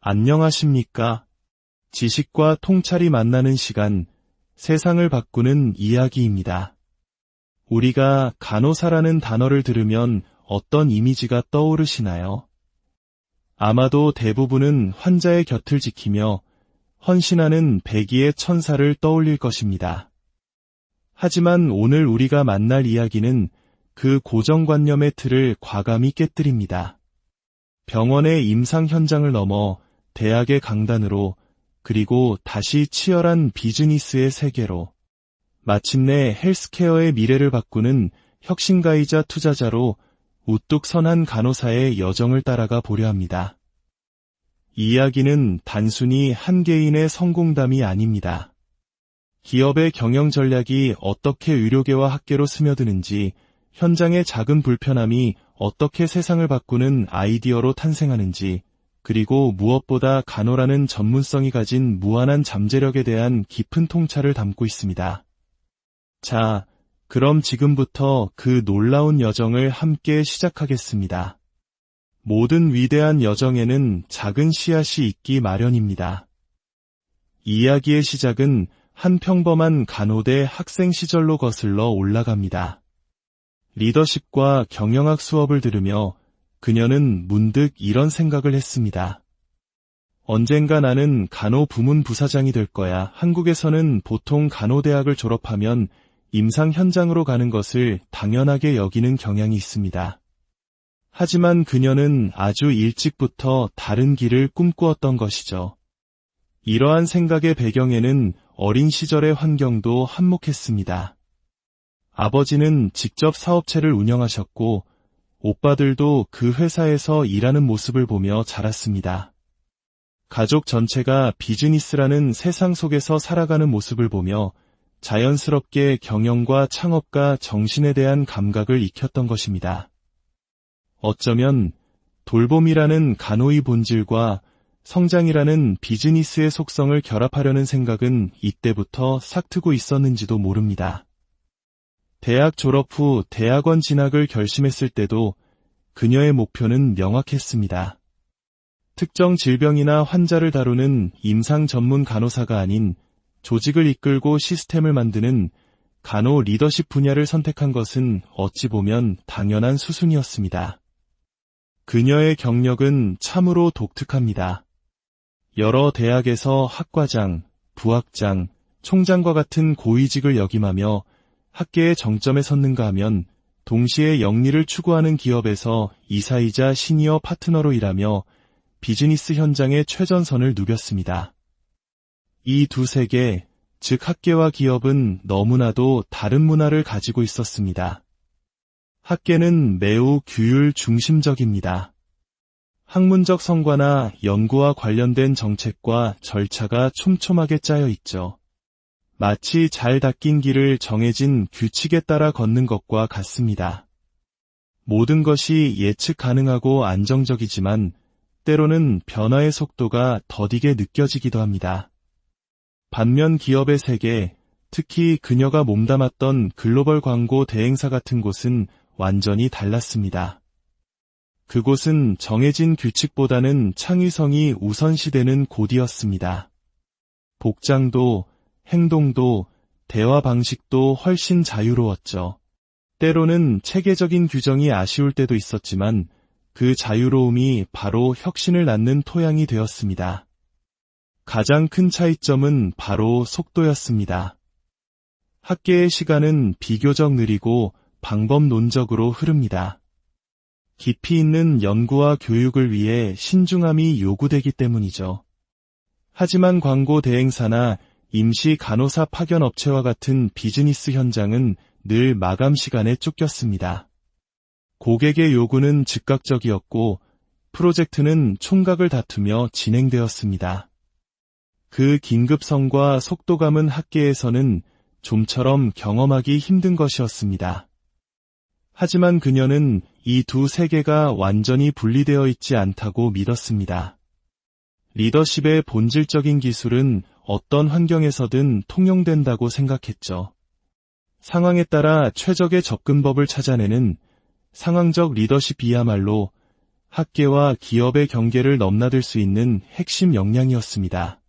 안녕하십니까? 지식과 통찰이 만나는 시간, 세상을 바꾸는 이야기입니다. 우리가 간호사라는 단어를 들으면 어떤 이미지가 떠오르시나요? 아마도 대부분은 환자의 곁을 지키며 헌신하는 백의의 천사를 떠올릴 것입니다. 하지만 오늘 우리가 만날 이야기는 그 고정관념의 틀을 과감히 깨뜨립니다. 병원의 임상 현장을 넘어 대학의 강단으로, 그리고 다시 치열한 비즈니스의 세계로, 마침내 헬스케어의 미래를 바꾸는 혁신가이자 투자자로 우뚝 선 한 간호사의 여정을 따라가 보려 합니다. 이 이야기는 단순히 한 개인의 성공담이 아닙니다. 기업의 경영 전략이 어떻게 의료계와 학계로 스며드는지, 현장의 작은 불편함이 어떻게 세상을 바꾸는 아이디어로 탄생하는지, 그리고 무엇보다 간호라는 전문성이 가진 무한한 잠재력에 대한 깊은 통찰을 담고 있습니다. 자, 그럼 지금부터 그 놀라운 여정을 함께 시작하겠습니다. 모든 위대한 여정에는 작은 씨앗이 있기 마련입니다. 이야기의 시작은 한 평범한 간호대 학생 시절로 거슬러 올라갑니다. 리더십과 경영학 수업을 들으며 그녀는 문득 이런 생각을 했습니다. 언젠가 나는 간호 부문 부사장이 될 거야. 한국에서는 보통 간호대학을 졸업하면 임상 현장으로 가는 것을 당연하게 여기는 경향이 있습니다. 하지만 그녀는 아주 일찍부터 다른 길을 꿈꾸었던 것이죠. 이러한 생각의 배경에는 어린 시절의 환경도 한몫했습니다. 아버지는 직접 사업체를 운영하셨고, 오빠들도 그 회사에서 일하는 모습을 보며 자랐습니다. 가족 전체가 비즈니스라는 세상 속에서 살아가는 모습을 보며 자연스럽게 경영과 창업과 정신에 대한 감각을 익혔던 것입니다. 어쩌면 돌봄이라는 간호의 본질과 성장이라는 비즈니스의 속성을 결합하려는 생각은 이때부터 싹트고 있었는지도 모릅니다. 대학 졸업 후 대학원 진학을 결심했을 때도 그녀의 목표는 명확했습니다. 특정 질병이나 환자를 다루는 임상 전문 간호사가 아닌 조직을 이끌고 시스템을 만드는 간호 리더십 분야를 선택한 것은 어찌 보면 당연한 수순이었습니다. 그녀의 경력은 참으로 독특합니다. 여러 대학에서 학과장, 부학장, 총장과 같은 고위직을 역임하며 학계의 정점에 섰는가 하면 동시에 영리를 추구하는 기업에서 이사이자 시니어 파트너로 일하며 비즈니스 현장의 최전선을 누볐습니다. 이 두 세계, 즉 학계와 기업은 너무나도 다른 문화를 가지고 있었습니다. 학계는 매우 규율 중심적입니다. 학문적 성과나 연구와 관련된 정책과 절차가 촘촘하게 짜여 있죠. 마치 잘 닦인 길을 정해진 규칙에 따라 걷는 것과 같습니다. 모든 것이 예측 가능하고 안정적이지만 때로는 변화의 속도가 더디게 느껴지기도 합니다. 반면 기업의 세계, 특히 그녀가 몸담았던 글로벌 광고 대행사 같은 곳은 완전히 달랐습니다. 그곳은 정해진 규칙보다는 창의성이 우선시되는 곳이었습니다. 복장도, 행동도, 대화 방식도 훨씬 자유로웠죠. 때로는 체계적인 규정이 아쉬울 때도 있었지만 그 자유로움이 바로 혁신을 낳는 토양이 되었습니다. 가장 큰 차이점은 바로 속도였습니다. 학계의 시간은 비교적 느리고 방법론적으로 흐릅니다. 깊이 있는 연구와 교육을 위해 신중함이 요구되기 때문이죠. 하지만 광고 대행사나 임시 간호사 파견 업체와 같은 비즈니스 현장은 늘 마감 시간에 쫓겼습니다. 고객의 요구는 즉각적이었고 프로젝트는 총각을 다투며 진행되었습니다. 그 긴급성과 속도감은 학계에서는 좀처럼 경험하기 힘든 것이었습니다. 하지만 그녀는 이 두 세계가 완전히 분리되어 있지 않다고 믿었습니다. 리더십의 본질적인 기술은 어떤 환경에서든 통용된다고 생각했죠. 상황에 따라 최적의 접근법을 찾아내는 상황적 리더십이야말로 학계와 기업의 경계를 넘나들 수 있는 핵심 역량이었습니다.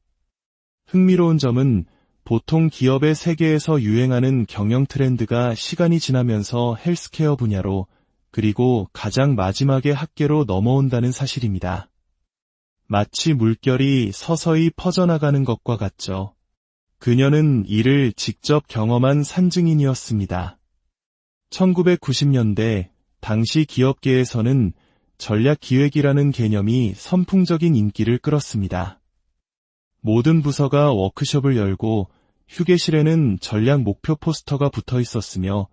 흥미로운 점은 보통 기업의 세계에서 유행하는 경영 트렌드가 시간이 지나면서 헬스케어 분야로 그리고 가장 마지막에 학계로 넘어온다는 사실입니다. 마치 물결이 서서히 퍼져나가는 것과 같죠. 그녀는 이를 직접 경험한 산증인이었습니다. 1990년대 당시 기업계에서는 전략기획이라는 개념이 선풍적인 인기를 끌었습니다. 모든 부서가 워크숍을 열고 휴게실에는 전략 목표 포스터가 붙어 있었으며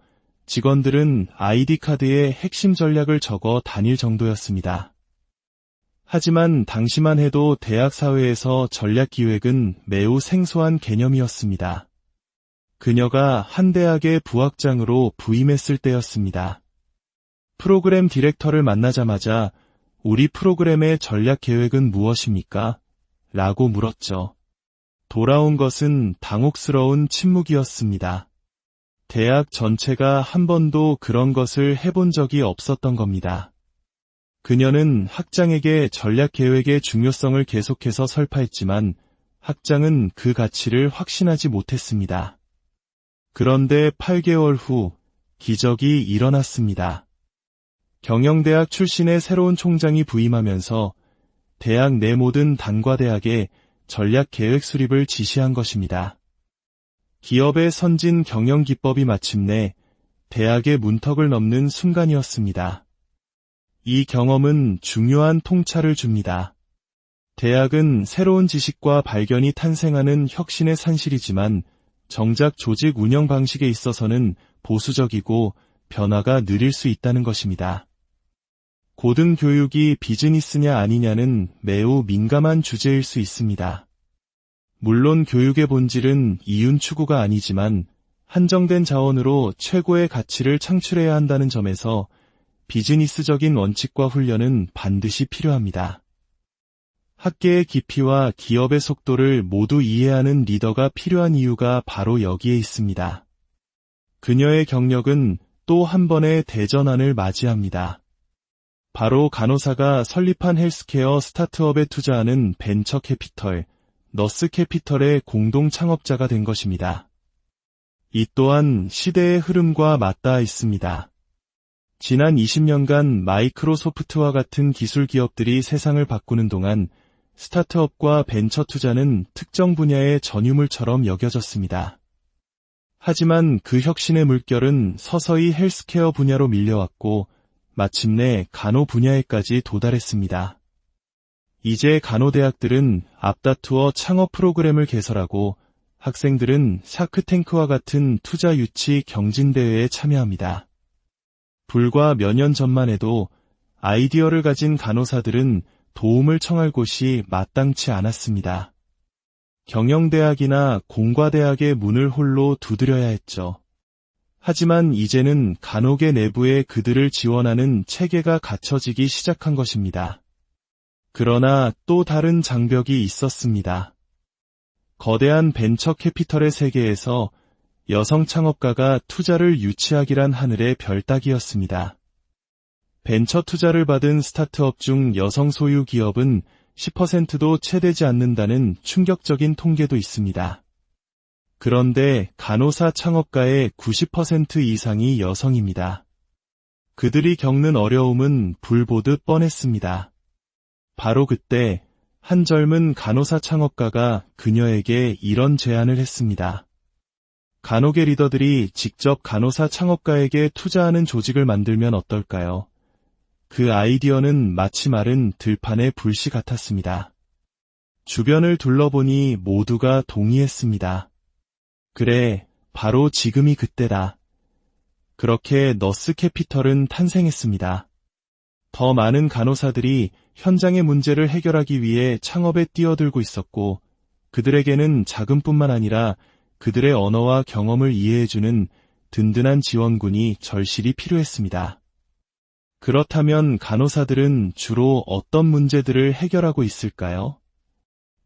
직원들은 아이디카드에 핵심 전략을 적어 다닐 정도였습니다. 하지만 당시만 해도 대학 사회에서 전략기획은 매우 생소한 개념이었습니다. 그녀가 한 대학의 부학장으로 부임했을 때였습니다. 프로그램 디렉터를 만나자마자 우리 프로그램의 전략 계획은 무엇입니까? 라고 물었죠. 돌아온 것은 당혹스러운 침묵이었습니다. 대학 전체가 한 번도 그런 것을 해본 적이 없었던 겁니다. 그녀는 학장에게 전략 계획의 중요성을 계속해서 설파했지만 학장은 그 가치를 확신하지 못했습니다. 그런데 8개월 후 기적이 일어났습니다. 경영대학 출신의 새로운 총장이 부임하면서 대학 내 모든 단과대학에 전략 계획 수립을 지시한 것입니다. 기업의 선진 경영 기법이 마침내 대학의 문턱을 넘는 순간이었습니다. 이 경험은 중요한 통찰을 줍니다. 대학은 새로운 지식과 발견이 탄생하는 혁신의 산실이지만 정작 조직 운영 방식에 있어서는 보수적이고 변화가 느릴 수 있다는 것입니다. 고등교육이 비즈니스냐 아니냐는 매우 민감한 주제일 수 있습니다. 물론 교육의 본질은 이윤 추구가 아니지만 한정된 자원으로 최고의 가치를 창출해야 한다는 점에서 비즈니스적인 원칙과 훈련은 반드시 필요합니다. 학계의 깊이와 기업의 속도를 모두 이해하는 리더가 필요한 이유가 바로 여기에 있습니다. 그녀의 경력은 또 한 번의 대전환을 맞이합니다. 바로 간호사가 설립한 헬스케어 스타트업에 투자하는 벤처 캐피털, 너스 캐피털의 공동 창업자가 된 것입니다. 이 또한 시대의 흐름과 맞닿아 있습니다. 지난 20년간 마이크로소프트와 같은 기술 기업들이 세상을 바꾸는 동안 스타트업과 벤처 투자는 특정 분야의 전유물처럼 여겨졌습니다. 하지만 그 혁신의 물결은 서서히 헬스케어 분야로 밀려왔고 마침내 간호 분야에까지 도달했습니다. 이제 간호대학들은 앞다투어 창업 프로그램을 개설하고 학생들은 샤크탱크와 같은 투자 유치 경진대회에 참여합니다. 불과 몇 년 전만 해도 아이디어를 가진 간호사들은 도움을 청할 곳이 마땅치 않았습니다. 경영대학이나 공과대학의 문을 홀로 두드려야 했죠. 하지만 이제는 간호계 내부에 그들을 지원하는 체계가 갖춰지기 시작한 것입니다. 그러나 또 다른 장벽이 있었습니다. 거대한 벤처 캐피털의 세계에서 여성 창업가가 투자를 유치하기란 하늘의 별 따기였습니다. 벤처 투자를 받은 스타트업 중 여성 소유 기업은 10%도 채 되지 않는다는 충격적인 통계도 있습니다. 그런데 간호사 창업가의 90% 이상이 여성입니다. 그들이 겪는 어려움은 불보듯 뻔했습니다. 바로 그때 한 젊은 간호사 창업가가 그녀에게 이런 제안을 했습니다. 간호계 리더들이 직접 간호사 창업가에게 투자하는 조직을 만들면 어떨까요? 그 아이디어는 마치 마른 들판의 불씨 같았습니다. 주변을 둘러보니 모두가 동의했습니다. 그래, 바로 지금이 그때다. 그렇게 너스 캐피털은 탄생했습니다. 더 많은 간호사들이 현장의 문제를 해결하기 위해 창업에 뛰어들고 있었고, 그들에게는 자금뿐만 아니라 그들의 언어와 경험을 이해해주는 든든한 지원군이 절실히 필요했습니다. 그렇다면 간호사들은 주로 어떤 문제들을 해결하고 있을까요?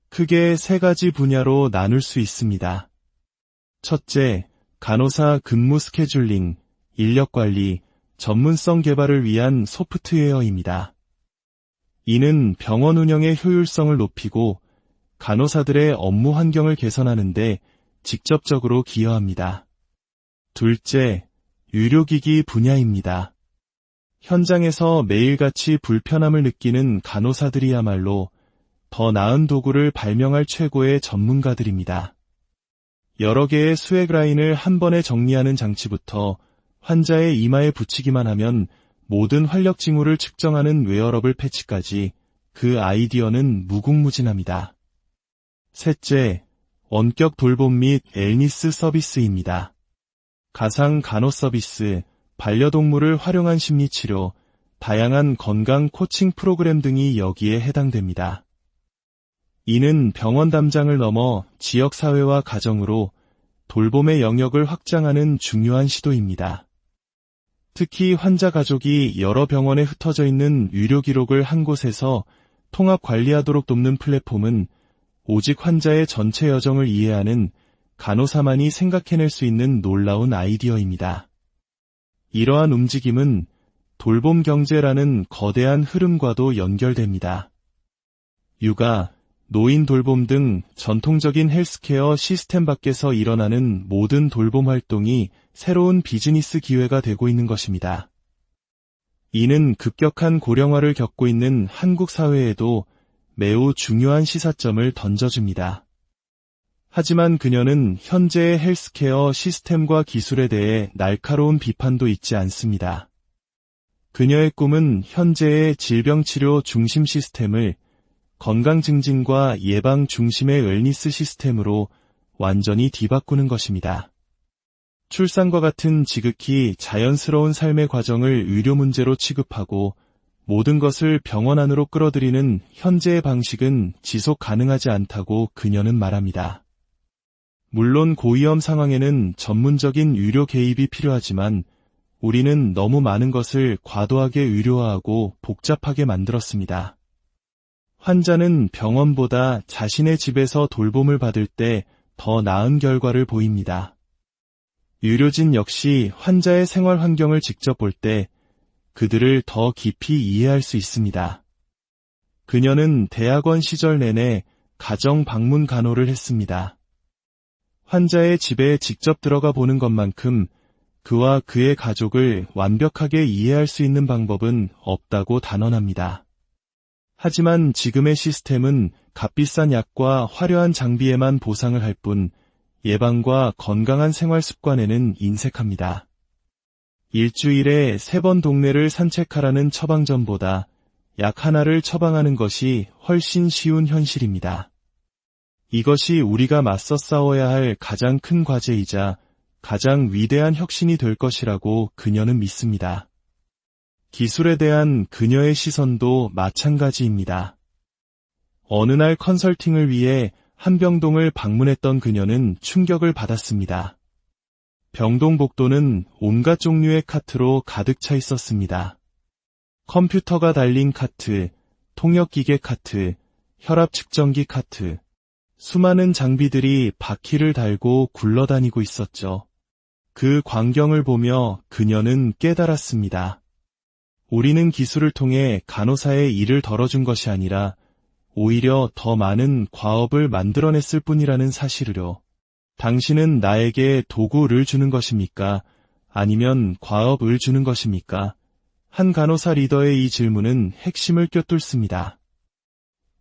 크게 세 가지 분야로 나눌 수 있습니다. 첫째, 간호사 근무 스케줄링, 인력관리, 전문성 개발을 위한 소프트웨어입니다. 이는 병원 운영의 효율성을 높이고 간호사들의 업무 환경을 개선하는 데 직접적으로 기여합니다. 둘째, 의료기기 분야입니다. 현장에서 매일같이 불편함을 느끼는 간호사들이야말로 더 나은 도구를 발명할 최고의 전문가들입니다. 여러 개의 수액 라인을 한 번에 정리하는 장치부터 환자의 이마에 붙이기만 하면 모든 활력 징후를 측정하는 웨어러블 패치까지 그 아이디어는 무궁무진합니다. 셋째, 원격 돌봄 및 웰니스 서비스입니다. 가상 간호 서비스, 반려동물을 활용한 심리치료, 다양한 건강 코칭 프로그램 등이 여기에 해당됩니다. 이는 병원 담장을 넘어 지역사회와 가정으로 돌봄의 영역을 확장하는 중요한 시도입니다. 특히 환자 가족이 여러 병원에 흩어져 있는 의료 기록을 한 곳에서 통합 관리하도록 돕는 플랫폼은 오직 환자의 전체 여정을 이해하는 간호사만이 생각해낼 수 있는 놀라운 아이디어입니다. 이러한 움직임은 돌봄 경제라는 거대한 흐름과도 연결됩니다. 육아, 노인 돌봄 등 전통적인 헬스케어 시스템 밖에서 일어나는 모든 돌봄 활동이 새로운 비즈니스 기회가 되고 있는 것입니다. 이는 급격한 고령화를 겪고 있는 한국 사회에도 매우 중요한 시사점을 던져줍니다. 하지만 그녀는 현재의 헬스케어 시스템과 기술에 대해 날카로운 비판도 잊지 않습니다. 그녀의 꿈은 현재의 질병치료 중심 시스템을 건강 증진과 예방 중심의 웰니스 시스템으로 완전히 뒤바꾸는 것입니다. 출산과 같은 지극히 자연스러운 삶의 과정을 의료 문제로 취급하고 모든 것을 병원 안으로 끌어들이는 현재의 방식은 지속 가능하지 않다고 그녀는 말합니다. 물론 고위험 상황에는 전문적인 의료 개입이 필요하지만 우리는 너무 많은 것을 과도하게 의료화하고 복잡하게 만들었습니다. 환자는 병원보다 자신의 집에서 돌봄을 받을 때 더 나은 결과를 보입니다. 의료진 역시 환자의 생활 환경을 직접 볼 때 그들을 더 깊이 이해할 수 있습니다. 그녀는 대학원 시절 내내 가정 방문 간호를 했습니다. 환자의 집에 직접 들어가 보는 것만큼 그와 그의 가족을 완벽하게 이해할 수 있는 방법은 없다고 단언합니다. 하지만 지금의 시스템은 값비싼 약과 화려한 장비에만 보상을 할 뿐 예방과 건강한 생활 습관에는 인색합니다. 일주일에 3번 동네를 산책하라는 처방전보다 약 하나를 처방하는 것이 훨씬 쉬운 현실입니다. 이것이 우리가 맞서 싸워야 할 가장 큰 과제이자 가장 위대한 혁신이 될 것이라고 그녀는 믿습니다. 기술에 대한 그녀의 시선도 마찬가지입니다. 어느 날 컨설팅을 위해 한병동을 방문했던 그녀는 충격을 받았습니다. 병동 복도는 온갖 종류의 카트로 가득 차 있었습니다. 컴퓨터가 달린 카트, 통역기계 카트, 혈압 측정기 카트, 수많은 장비들이 바퀴를 달고 굴러다니고 있었죠. 그 광경을 보며 그녀는 깨달았습니다. 우리는 기술을 통해 간호사의 일을 덜어준 것이 아니라 오히려 더 많은 과업을 만들어냈을 뿐이라는 사실을요. 당신은 나에게 도구를 주는 것입니까? 아니면 과업을 주는 것입니까? 한 간호사 리더의 이 질문은 핵심을 꿰뚫습니다.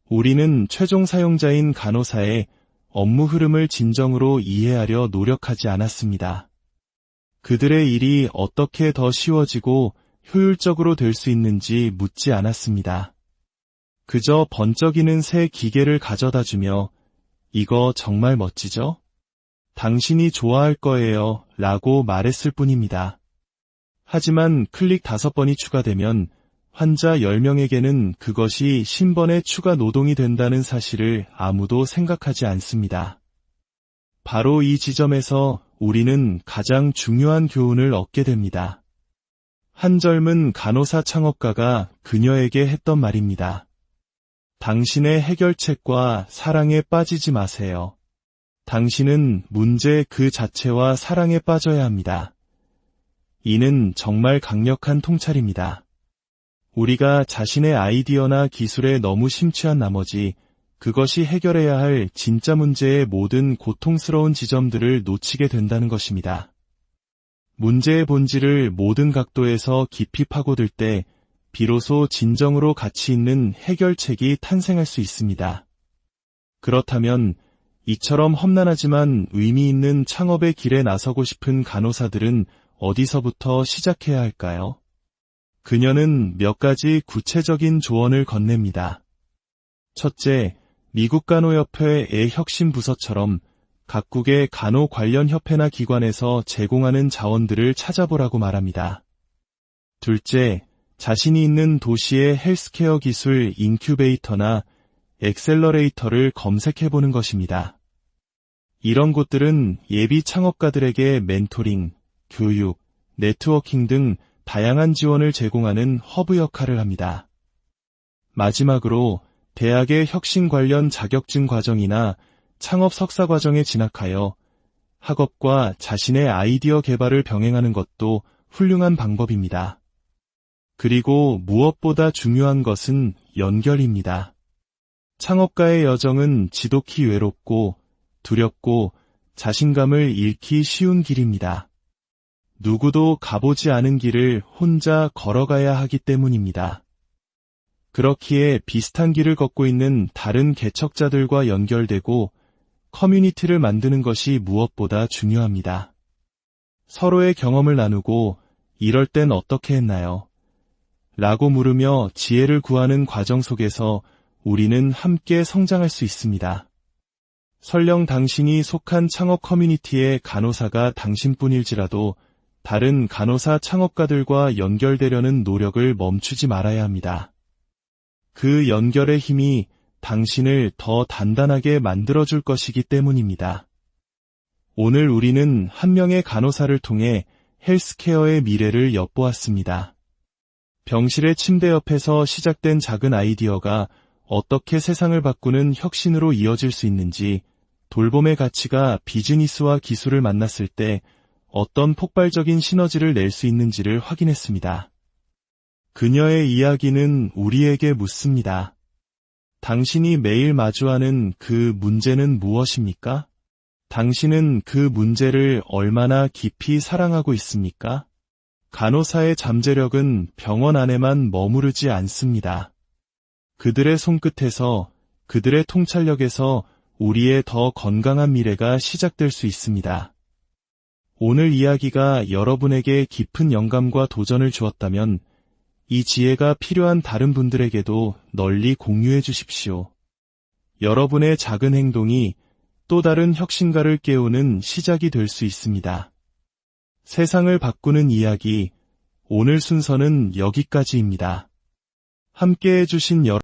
우리는 최종 사용자인 간호사의 업무 흐름을 진정으로 이해하려 노력하지 않았습니다. 그들의 일이 어떻게 더 쉬워지고 효율적으로 될 수 있는지 묻지 않았습니다. 그저 번쩍이는 새 기계를 가져다주며 이거 정말 멋지죠? 당신이 좋아할 거예요 라고 말했을 뿐입니다. 하지만 클릭 5번이 추가되면 환자 10명에게는 그것이 신번의 추가 노동이 된다는 사실을 아무도 생각하지 않습니다. 바로 이 지점에서 우리는 가장 중요한 교훈을 얻게 됩니다. 한 젊은 간호사 창업가가 그녀에게 했던 말입니다. 당신의 해결책과 사랑에 빠지지 마세요. 당신은 문제 그 자체와 사랑에 빠져야 합니다. 이는 정말 강력한 통찰입니다. 우리가 자신의 아이디어나 기술에 너무 심취한 나머지 그것이 해결해야 할 진짜 문제의 모든 고통스러운 지점들을 놓치게 된다는 것입니다. 문제의 본질을 모든 각도에서 깊이 파고들 때 비로소 진정으로 가치 있는 해결책이 탄생할 수 있습니다. 그렇다면 이처럼 험난하지만 의미 있는 창업의 길에 나서고 싶은 간호사들은 어디서부터 시작해야 할까요? 그녀는 몇 가지 구체적인 조언을 건넵니다. 첫째, 미국 간호협회의 혁신 부서처럼 각국의 간호 관련 협회나 기관에서 제공하는 자원들을 찾아보라고 말합니다. 둘째, 자신이 있는 도시의 헬스케어 기술 인큐베이터나 엑셀러레이터를 검색해보는 것입니다. 이런 곳들은 예비 창업가들에게 멘토링, 교육, 네트워킹 등 다양한 지원을 제공하는 허브 역할을 합니다. 마지막으로 대학의 혁신 관련 자격증 과정이나 창업 석사 과정에 진학하여 학업과 자신의 아이디어 개발을 병행하는 것도 훌륭한 방법입니다. 그리고 무엇보다 중요한 것은 연결입니다. 창업가의 여정은 지독히 외롭고 두렵고 자신감을 잃기 쉬운 길입니다. 누구도 가보지 않은 길을 혼자 걸어가야 하기 때문입니다. 그렇기에 비슷한 길을 걷고 있는 다른 개척자들과 연결되고 커뮤니티를 만드는 것이 무엇보다 중요합니다. 서로의 경험을 나누고 이럴 땐 어떻게 했나요? 라고 물으며 지혜를 구하는 과정 속에서 우리는 함께 성장할 수 있습니다. 설령 당신이 속한 창업 커뮤니티의 간호사가 당신뿐일지라도 다른 간호사 창업가들과 연결되려는 노력을 멈추지 말아야 합니다. 그 연결의 힘이 당신을 더 단단하게 만들어줄 것이기 때문입니다. 오늘 우리는 한 명의 간호사를 통해 헬스케어의 미래를 엿보았습니다. 병실의 침대 옆에서 시작된 작은 아이디어가 어떻게 세상을 바꾸는 혁신으로 이어질 수 있는지, 돌봄의 가치가 비즈니스와 기술을 만났을 때 어떤 폭발적인 시너지를 낼 수 있는지를 확인했습니다. 그녀의 이야기는 우리에게 묻습니다. 당신이 매일 마주하는 그 문제는 무엇입니까? 당신은 그 문제를 얼마나 깊이 사랑하고 있습니까? 간호사의 잠재력은 병원 안에만 머무르지 않습니다. 그들의 손끝에서, 그들의 통찰력에서 우리의 더 건강한 미래가 시작될 수 있습니다. 오늘 이야기가 여러분에게 깊은 영감과 도전을 주었다면 이 지혜가 필요한 다른 분들에게도 널리 공유해 주십시오. 여러분의 작은 행동이 또 다른 혁신가를 깨우는 시작이 될 수 있습니다. 세상을 바꾸는 이야기, 오늘 순서는 여기까지입니다. 함께 해주신 여러분